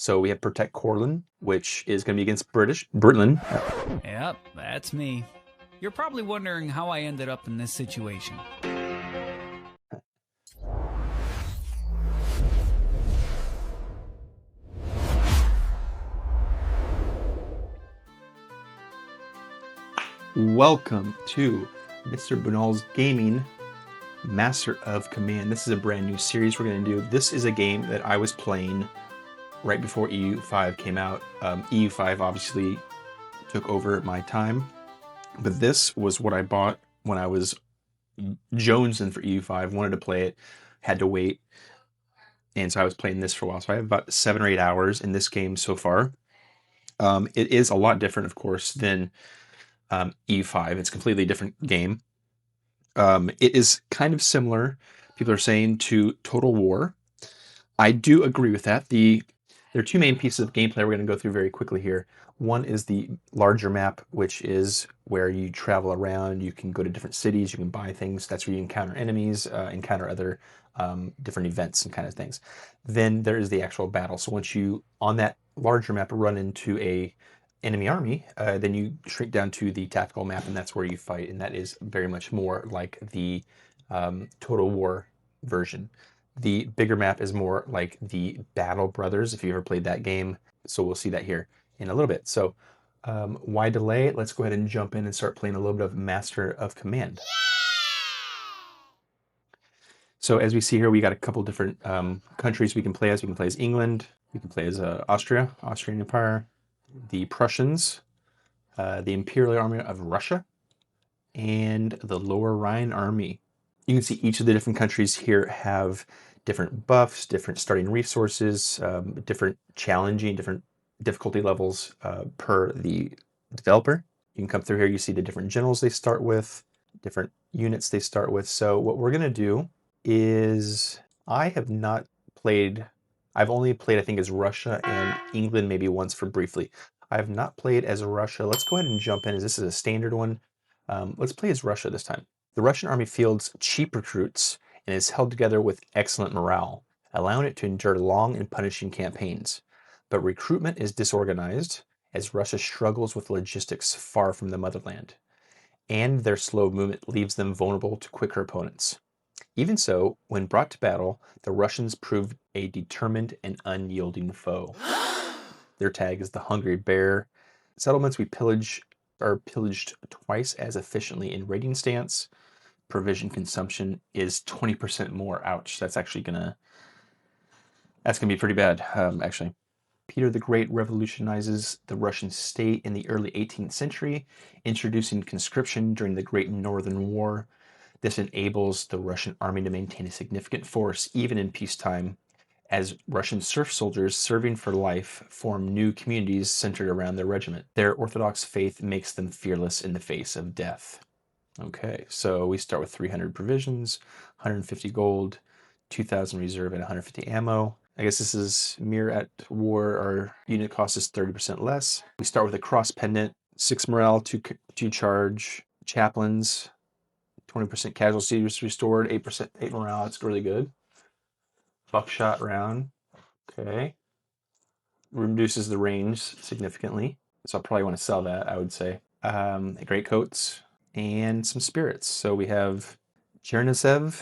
So we have Protect Corlin, which is going to be against Britain. Yep, that's me. You're probably wondering how I ended up in this situation. Welcome to Mr. Bunal Gaming, Master of Command. This is a brand new series we're going to do. This is a game that I was playing right before EU5 came out. EU5 obviously took over my time, but this was what I bought when I was jonesing for EU5, wanted to play it, had to wait, and so I was playing this for a while. So I have about 7 or 8 hours in this game so far. It is a lot different, of course, than EU5. It's a completely different game. It is kind of similar, people are saying, to Total War. I do agree with that. There are two main pieces of gameplay we're going to go through very quickly here. One is the larger map, which is where you travel around. You can go to different cities. You can buy things. That's where you encounter enemies, encounter other different events and kind of things. Then there is the actual battle. So once you, on that larger map, run into a enemy army, then you shrink down to the tactical map, and that's where you fight. And that is very much more like the Total War version. The bigger map is more like the Battle Brothers, if you ever played that game. So we'll see that here in a little bit. So why delay? Let's go ahead and jump in and start playing a little bit of Master of Command. So as we see here, we got a couple different countries we can play as. We can play as England. We can play as Austrian Empire, the Prussians, the Imperial Army of Russia, and the Lower Rhine Army. You can see each of the different countries here have different buffs, different starting resources, different challenging, different difficulty levels per the developer. You can come through here, you see the different generals they start with, different units they start with. So what we're going to do is, I have not played, I've only played, I think, as Russia and England maybe once for briefly. I have not played as Russia. Let's go ahead and jump in, as this is a standard one. Let's play as Russia this time. The Russian army fields cheap recruits and is held together with excellent morale, allowing it to endure long and punishing campaigns. But recruitment is disorganized as Russia struggles with logistics far from the motherland, and their slow movement leaves them vulnerable to quicker opponents. Even so, when brought to battle, the Russians proved a determined and unyielding foe. Their tag is the Hungry Bear. Settlements we pillage are pillaged twice as efficiently in raiding stance. Provision consumption is 20% more. Ouch, that's gonna be pretty bad, actually. Peter the Great revolutionizes the Russian state in the early 18th century, introducing conscription during the Great Northern War. This enables the Russian army to maintain a significant force even in peacetime, as Russian serf soldiers serving for life form new communities centered around their regiment. Their Orthodox faith makes them fearless in the face of death. Okay, so we start with 300 provisions, 150 gold, 2,000 reserve, and 150 ammo. I guess this is mirror at war. Our unit cost is 30% less. We start with a cross pendant, 6 morale, 2 charge, chaplains, 20% casualties restored, 8 morale. That's really good. Buckshot round. Okay. Reduces the range significantly, so I'll probably want to sell that, I would say. Great coats and some spirits. So we have Chernisev.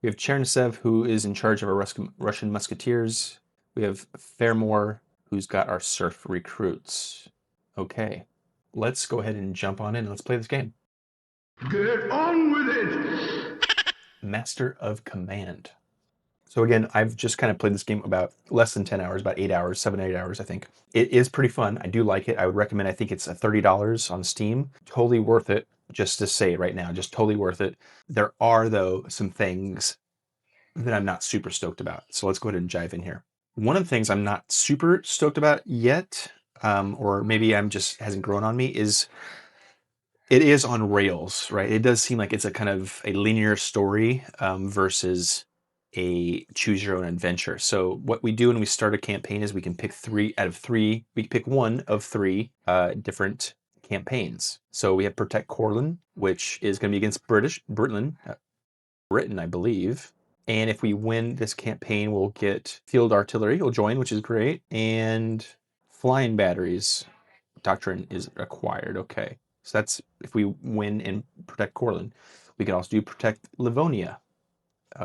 We have Chernisev, who is in charge of our Russian musketeers. We have Fairmore, who's got our serf recruits. Okay, let's go ahead and jump on in. Let's play this game. Get on with it! Master of Command. So again, I've just kind of played this game about less than 10 hours, about 8 hours, 7, 8 hours, I think. It is pretty fun. I do like it. I would recommend, I think it's $30 on Steam. Totally worth it, just to say it right now, just totally worth it. There are, though, some things that I'm not super stoked about. So let's go ahead and dive in here. One of the things I'm not super stoked about yet, or maybe I'm just hasn't grown on me, is it is on rails, right? It does seem like it's a kind of a linear story versus a choose your own adventure. So what we do when we start a campaign is we can pick 3 out of 3. We can pick 1 of 3 different campaigns. So we have Protect Corlin, which is going to be against Britain, I believe. And if we win this campaign, we'll get field artillery. You'll join, which is great. And flying batteries doctrine is acquired. Okay. So that's if we win and protect Courland. We can also do protect Livonia.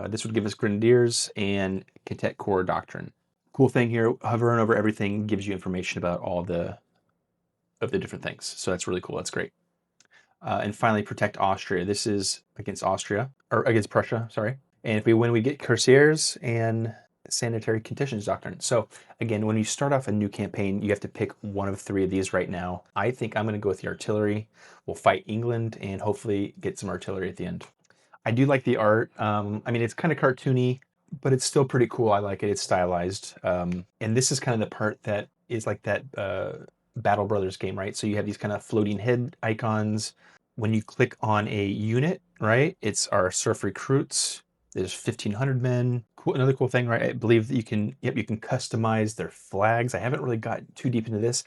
This would give us Grenadiers and Cadet Corps doctrine. Cool thing here, hovering over everything gives you information about all of the different things. So that's really cool. That's great. And finally, protect Austria. This is against Austria, or against Prussia, sorry. And if we win, we get Cuirassiers and Sanitary Conditions Doctrine. So again, when you start off a new campaign, you have to pick one of 3 of these right now. I think I'm going to go with the artillery. We'll fight England and hopefully get some artillery at the end. I do like the art. I mean, it's kind of cartoony, but it's still pretty cool. I like it. It's stylized. And this is kind of the part that is like that Battle Brothers game, right? So you have these kind of floating head icons. When you click on a unit, right, it's our surf recruits. There's 1,500 men. Cool, another cool thing, right? I believe that you can customize their flags. I haven't really got too deep into this.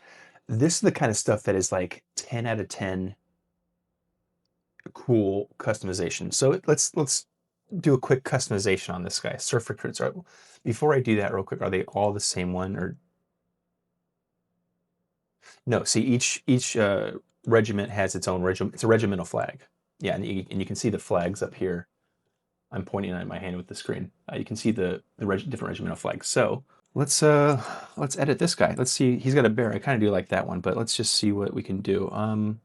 This is the kind of stuff that is like 10 out of 10 cool customization. So let's do a quick customization on this guy. Surf recruits. Right. Before I do that real quick, are they all the same one or no? See, each regiment has its own regiment. It's a regimental flag. Yeah, and you can see the flags up here. I'm pointing at my hand with the screen. You can see the different regimental flags. So let's edit this guy. Let's see. He's got a bear. I kind of do like that one, but let's just see what we can do. Or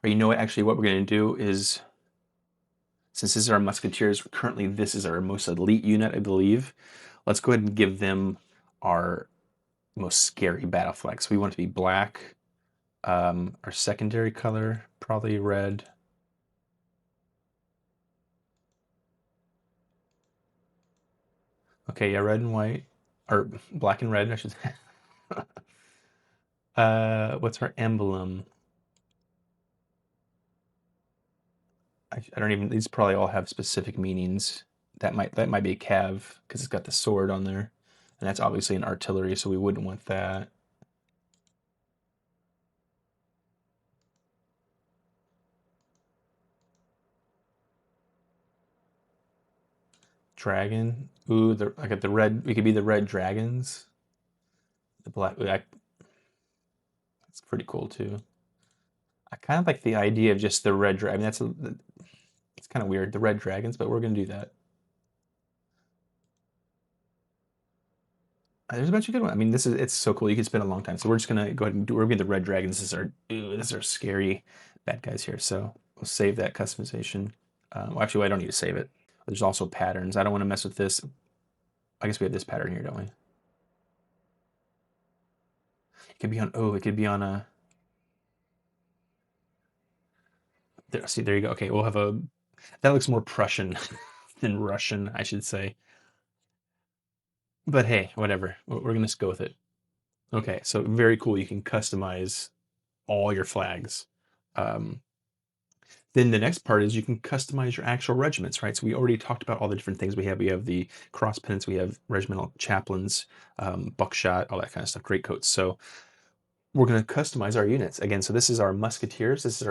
you know what? Actually, what we're going to do is, since this is our musketeers, currently this is our most elite unit, I believe. Let's go ahead and give them our most scary battle flag. So we want it to be black. Our secondary color, probably red. Okay, yeah, red and white. Or black and red, I should say. What's our emblem? I don't even, these probably all have specific meanings. That might be a cav, because it's got the sword on there. And that's obviously an artillery, so we wouldn't want that. Dragon. Ooh, I got the red. We could be the red dragons. The black. That's pretty cool too. I kind of like the idea of just the red dragon. I mean, it's kind of weird, the red dragons, but we're gonna do that. There's a bunch of good ones. I mean, it's so cool. You can spend a long time. So we're just gonna go ahead and do. We're gonna be the red dragons. This is our scary bad guys here. So we'll save that customization. Well, actually, I don't need to save it. There's also patterns. I don't want to mess with this. I guess we have this pattern here, don't we? It could be on. Oh, it could be on a. There, see, there you go. Okay, we'll have a. That looks more Prussian than Russian, I should say. But hey, whatever. We're gonna just go with it. Okay, so very cool. You can customize all your flags. Then the next part is you can customize your actual regiments, right? So we already talked about all the different things we have. We have the cross pennants, we have regimental chaplains, buckshot, all that kind of stuff, great coats. So we're going to customize our units again. So this is our musketeers. This is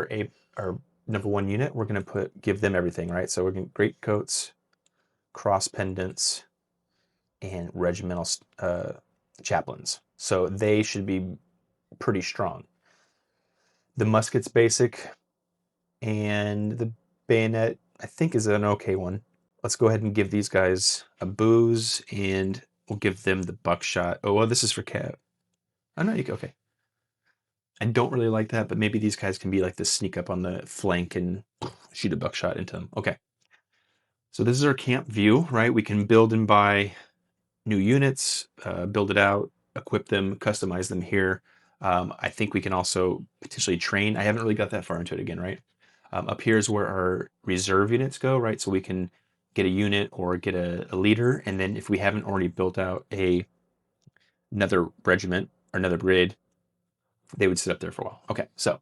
our number 1 unit. We're going to give them everything, right? So we're going to great coats, cross pendants, and regimental chaplains. So they should be pretty strong. The musket's basic, and the bayonet, I think, is an okay one. Let's go ahead and give these guys a booze, and we'll give them the buckshot. Oh, well, this is for Cav. Oh, no, okay. I don't really like that, but maybe these guys can be like the sneak up on the flank and shoot a buckshot into them. Okay. So this is our camp view, right? We can build and buy new units, build it out, equip them, customize them here. I think we can also potentially train. I haven't really got that far into it again, right? Up here is where our reserve units go, right? So we can get a unit or get a leader, and then if we haven't already built out another regiment or another brigade, they would sit up there for a while. Okay, so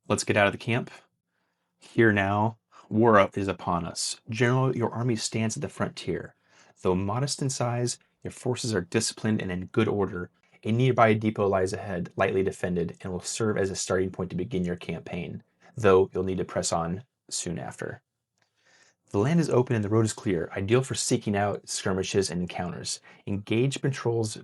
let's get out of the camp. Here now, war is upon us. General, your army stands at the frontier. Though modest in size, your forces are disciplined and in good order. A nearby depot lies ahead, lightly defended, and will serve as a starting point to begin your campaign, though you'll need to press on soon after. The land is open and the road is clear, ideal for seeking out skirmishes and encounters. Engage patrols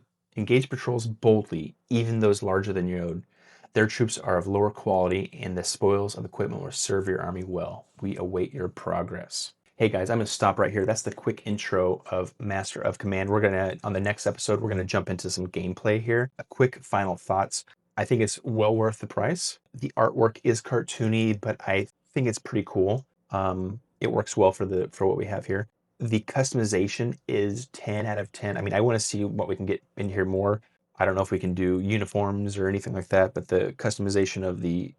boldly, even those larger than your own. Their troops are of lower quality, and the spoils of equipment will serve your army well. We await your progress. Hey guys, I'm going to stop right here. That's the quick intro of Master of Command. On the next episode, we're going to jump into some gameplay here. A quick final thoughts. I think it's well worth the price. The artwork is cartoony, but I think it's pretty cool. It works well for what we have here. The customization is 10 out of 10. I mean, I want to see what we can get in here more. I don't know if we can do uniforms or anything like that, but the customization of the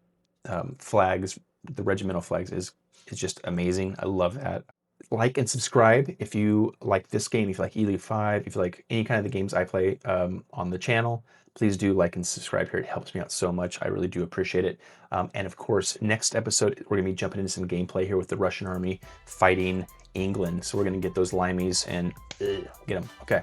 flags, the regimental flags, is just amazing. I love that. Like and subscribe if you like this game, if you like Ely 5, if you like any kind of the games I play on the channel. Please do like and subscribe here. It helps me out so much. I really do appreciate it. And of course, next episode, we're going to be jumping into some gameplay here with the Russian army fighting England. So we're going to get those limeys and get them. Okay.